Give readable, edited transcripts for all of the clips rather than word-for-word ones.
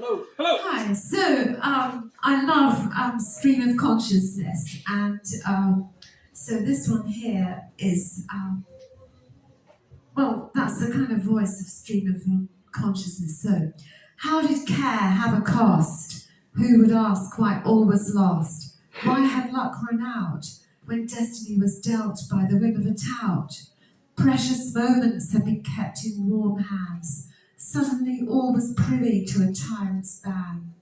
Hello. Hello. Hi. So I love stream of consciousness, and so this one here is well, that's the kind of voice of stream of consciousness. So, how did care have a cost? Who would ask why all was lost? Why had luck run out when destiny was dealt by the whim of a tout? Precious moments had been kept in warm hands. Suddenly all was privy to a tyrant's ban.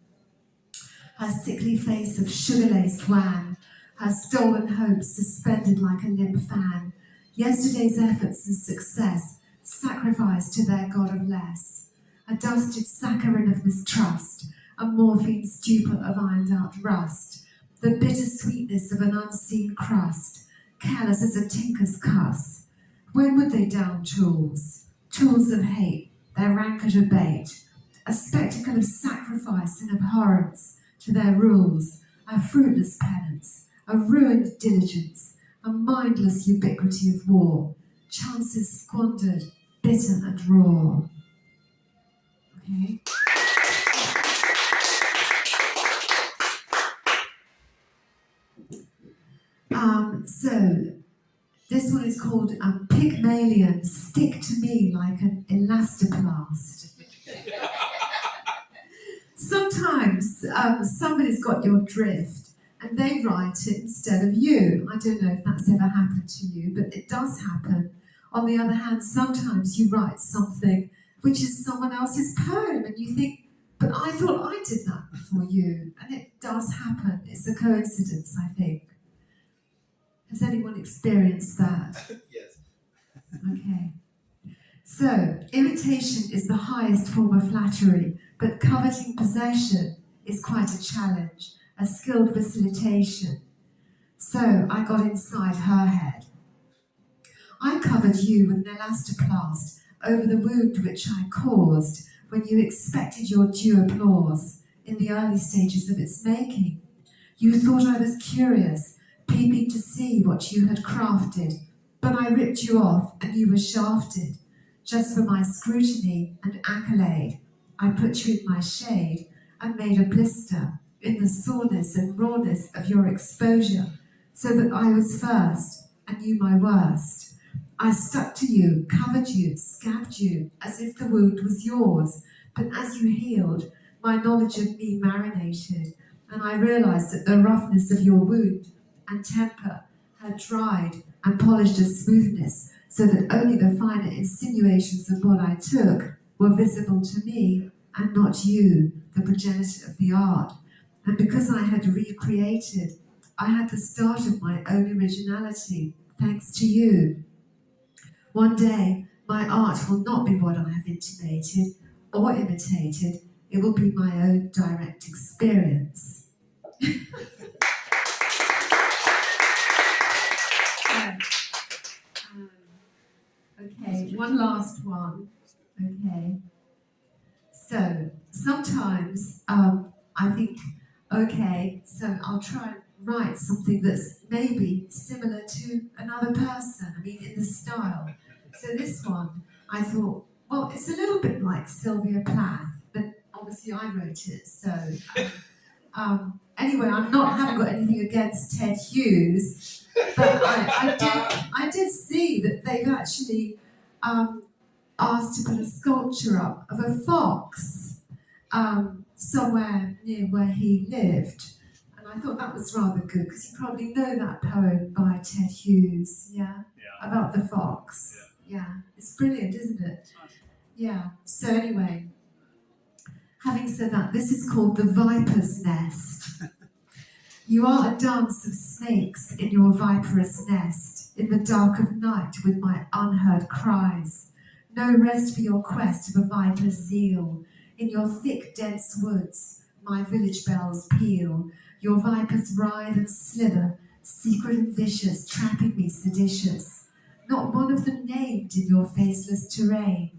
Her sickly face of sugar-laced wan, her stolen hopes suspended like a limp fan. Yesterday's efforts and success sacrificed to their god of less. A dusted saccharin of mistrust, a morphine stupor of ironed-out rust, the bitter sweetness of an unseen crust, careless as a tinker's cuss. When would they down tools? Tools of hate, their rancor to bait, a spectacle of sacrifice and abhorrence to their rules, a fruitless penance, a ruined diligence, a mindless ubiquity of war, chances squandered, bitter and raw. Okay. So this one is called Pygmalion, Stick to Me Like an Elastoplast. Sometimes somebody's got your drift and they write it instead of you. I don't know if that's ever happened to you, but it does happen. On the other hand, sometimes you write something which is someone else's poem and you think, but I thought I did that before you. And it does happen. It's a coincidence, I think. Has anyone experienced that? Yes. Okay. So, imitation is the highest form of flattery, but coveting possession is quite a challenge, a skilled facilitation. So, I got inside her head. I covered you with an elastoplast over the wound which I caused when you expected your due applause in the early stages of its making. You thought I was curious, peeping to see what you had crafted, but I ripped you off and you were shafted. Just for my scrutiny and accolade, I put you in my shade and made a blister in the soreness and rawness of your exposure, so that I was first and you my worst. I stuck to you, covered you, scabbed you, as if the wound was yours, but as you healed, my knowledge of me marinated, and I realized that the roughness of your wound and temper had dried and polished a smoothness, so that only the finer insinuations of what I took were visible to me, and not you, the progenitor of the art. And because I had recreated, I had the start of my own originality, thanks to you. One day, my art will not be what I have intimated or imitated, it will be my own direct experience. Okay, one last one. Okay. So sometimes I think, okay, so I'll try and write something that's maybe similar to another person, I mean, in the style. So this one, I thought, well, it's a little bit like Sylvia Plath, but obviously I wrote it, so... anyway, haven't got anything against Ted Hughes, but I did see that they've actually asked to put a sculpture up of a fox somewhere near where he lived. And I thought that was rather good, because you probably know that poem by Ted Hughes, yeah? About the fox. Yeah. It's brilliant, isn't it? Yeah. So anyway, having said that, this is called The Viper's Nest. You are a dance of snakes in your viperous nest, in the dark of night with my unheard cries. No rest for your quest of a viper's zeal. In your thick, dense woods, my village bells peal. Your vipers writhe and slither, secret and vicious, trapping me seditious. Not one of them named in your faceless terrain,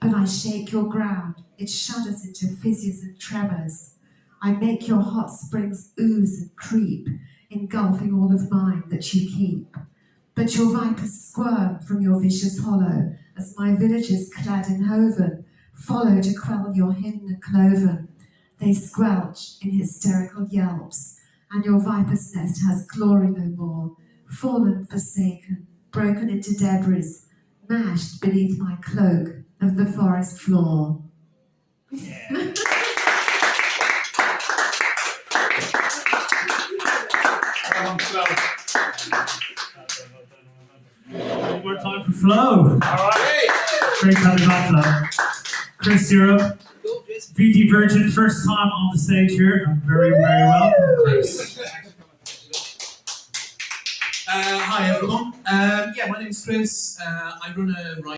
but I shake your ground, it shudders into fissures and tremors. I make your hot springs ooze and creep, engulfing all of mine that you keep. But your vipers squirm from your vicious hollow, as my villagers clad in hoven follow to quell your hidden and cloven. They squelch in hysterical yelps, and your viper's nest has glory no more, fallen, forsaken, broken into debris, mashed beneath my cloak of the forest floor. Yeah. One more time for Flo. All right. Great to have you back, Flo. Chris, you're up. VD Virgin, first time on the stage here. I'm very, very welcome, Chris. Hi everyone. My name's Chris. I run a